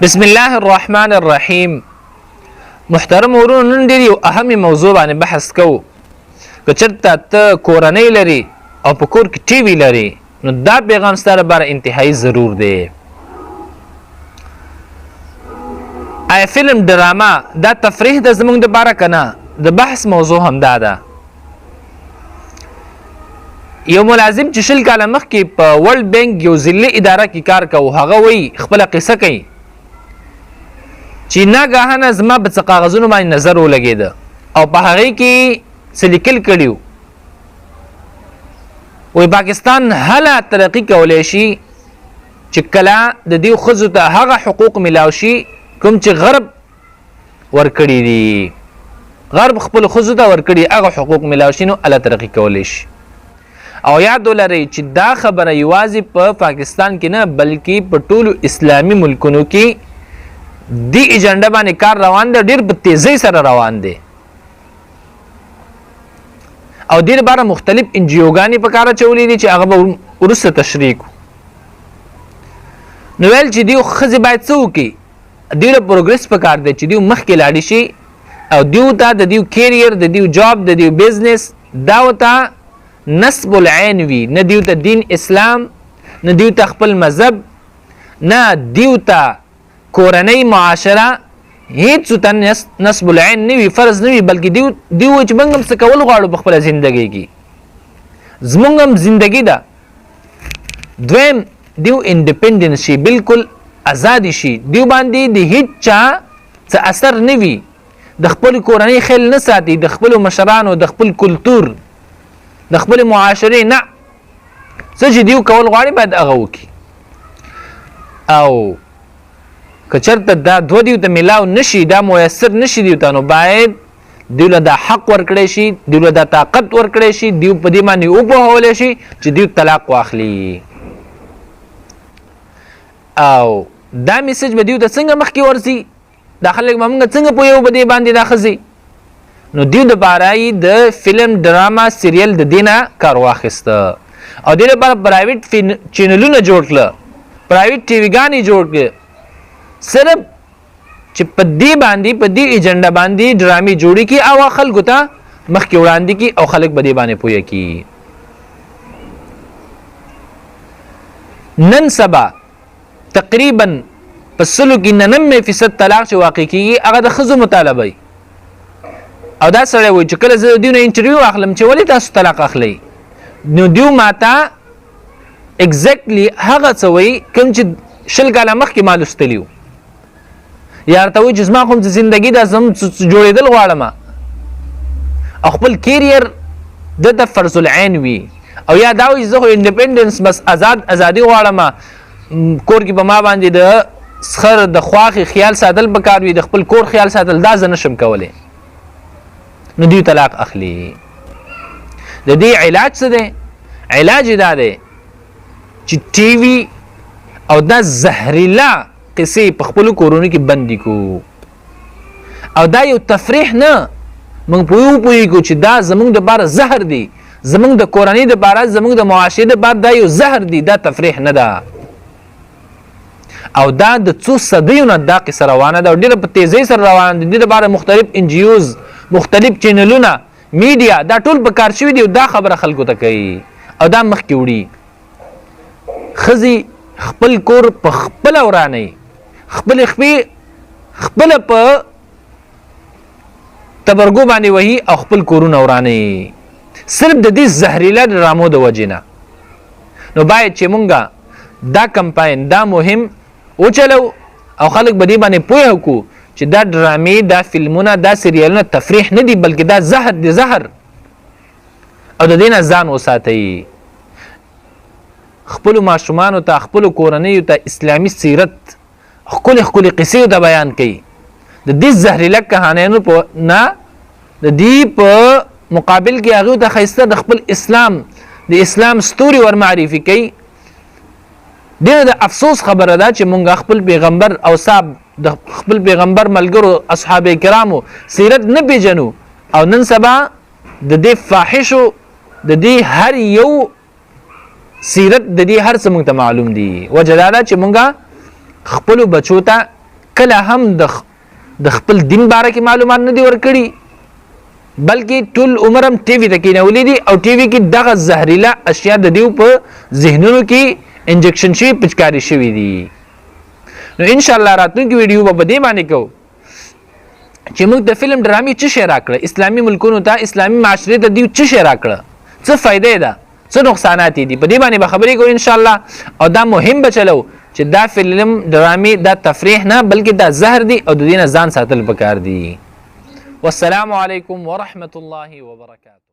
بسم الله الرحمن الرحیم. محترم ورونو، نن ډېر یو اهمه موضوع باندې بحث کوو. که چېرته ته کورنۍ لري او په کور کې ټي وي لري، نو دا پیغام ستا لپاره انتهایی ضرور دی. آیا فلم ډراما دا تفریح ده زموږ دپاره که نه؟ د بحث موضوع همدا ده. یو ملازم چې 20 کاله مخکې په ورلډ بینک یو ځلي اداره کې کار کوو، هغه وایي خپله قصه کوي چې ناګهانه زما په څه کاغذونو باندې نظر ولګېده او په هغې کې څه لیکل کړي وو. وایي پاکستان هله ترقي کولی شي چې کله د دې ښځو ته هغه حقوق میلاو شي کوم چې غرب ورکړي دي. غرب خپلو ښځو ته ورکړي هغه حقوق میلاو شي، نو هله ترقي کولی شي. او یاد ولرئ چې دا خبره یوازې په پاکستان کې نه بلکې په ټولو اسلامي ملکونو کې دی ایجنډا باندې کار روان دی، ډېر په تیزۍ سره روان دی. او دې لپاره مختلف انجیوګانې په کار اچولې دي چې هغه به وروسته تشریح کړو. نو ویل چې دیو ښځې باید څه وکړي؟ دیو له پروګرس په کار دی چې دیو مخکې لاړې شي او دیو ته د دیو کیریر، د دیو جاب، د دیو بزنس دا ورته نصب العین وي. نه دیو ته دین اسلام، نه دیو ته خپل مذهب، نه دیو ته کورنۍ معاشره، هیڅ ته نصب العین نه وي، فرض نه وي، بلکې دیو چې موږ هم څه کول غواړو په خپله زندګۍ کې، زموږ هم زندګي ده. دویم دیو انډیپنډنس شي، بالکل ازادي شي، دیو باندې د هیڅ چا څه اثر نه وي، د خپل کورنۍ خیال نه ساتي، د خپل مشرانو، د خپل کلتور، د خپل معاشرې نه. څه چې دیو کول غواړي باید هغه وکړي. او که چېرته دا دوه دیو ته میلاو نشي، دا میسر نشي دیو ته، نو باید دیو له دا حق ورکړی شي، دیو له دا طاقت ورکړی شي، دیو په دې باندې وپوهولی شي چې دیو طلاق واخلي. او دا میسج به دیو ته څنګه مخکې ورځي؟ دا خلک به موږ څنګه پوهیو په دې باندې دا ښځې؟ نو دیو دپاره یې د فلم ډراما سیریل د دې نه کار واخیسته او دې لپاره پرایویټ چینلونه جوړ کړه، پرایویټ ټي ویګانې جوړ کړه، صرف چې په دې باندې په دې ایجنډا باندې ډرامې جوړې کړي او خلکو ته مخکې وړاندې کړي او خلک به دې باندې پوهه کړي. نن سبا تقریبا په 99% طلاق چې واقع کېږي هغه د ښځو مطالبه وي. او دا سړی وایي چې کله زه د دیو نه انټرویو اخلم چې ولې تاسو طلاق اخلئ، نو دیو ماته اګزیکټلی هغه څه وایي کوم چې 20 کاله مخکې ما لوستلي وو. یا ورته وایي چې زما خو زندګي ده، زه جوړېدل غواړم او خپل کیریر دته فرض العین وي. او یا دا وایي زه خو انډیپنډنس بس ازادي غواړم، کور کې به ما باندې د سخر د خواښې خیال ساتل پکار وي، د خپل کور خیال ساتل دا زه نشم کولی. نو دیو طلاق اخلي. د دې علاج څه دی؟ علاج دا دی چې ټي وي او دا زهریلا قصې په خپلو کورونو کې بندي کو. او دا یو تفریح نه، موږ پوهیږو چې دا زموږ دپاره زهر دی، زموږ د کورنۍ دپاره، زموږ د معاشرې دپاره دا یو زهر دی، دا تفریح نه ده. او دا د څو صدیو نه دا قصه روانه ده او ډېره په تیزۍ سره روانه ده. د دې لپاره مختلف انجیوز، مختلف چینلونه، میډیا دا ټول په کار شوي دي او دا خبره خلکو ته کوي او دا مخکې وړي. ښځې خپل کور په خپله ورانوي، خپلې خپې خپله په تبرګو باندې وهي او خپل کورونه ورانوي صرف د دې زهریلا ډرامو د وجې نه. نو باید چې مونږ دا کمپاین، دا مهم وچلو او خلک به دې باندې پوهه وکړو چې دا ډرامې، دا فلمونه، دا سریالونه تفریح نه دي بلکې دا زهر دی، زهر. او د دې نه ځان وساتئ. خپلو ماشومانو ته، خپلو کورنیو ته اسلامي سیرت ښکلې ښکلې قصې ته بیان کوي. د دې زهریلا کهانیانو نه د دې په مقابل کې هغوی ته ښایسته د خپل اسلام، د اسلام ستوري ور معرفي کوي. ډېره د افسوس خبره ده چې مونږ خپل پیغمبر او صاحب د خپل پیغمبر ملګرو اصحاب کرامو سیرت نه پیژنو او نن سبا د دې فاحشو د دې هر یو سیرت د دې هر څه مونږ ته معلوم دي. وجه دا ده چې مونږ خپل بچو ته کله هم د خپل دین باره کې معلومات نه دي ورکړي بلکې ټول عمر هم ټي وي ته کېنولي دي او ټي وي کې دغه زهريله اشیاء د دیو په ذهنونو کې انجکشن شوي پچکاري شوي دي. نو ان شاء الله راتلونکي ویډیو به دې باندې کوو چې موږ د فلم ډرامې څه شی راکړه اسلامي ملکونو ته اسلامي معاشرې ته دیو څه شی راکړه څه فائدې ده څه نقصانات دي په دې باندې به خبرې کوو ان شاء الله. او دا مهم بچلو چې دا فلم ډرامې دا تفریح نه بلکې دا زهر دي او د دې نه ځان ساتل پکار دي. والسلام علیکم ورحمة الله وبرکاته.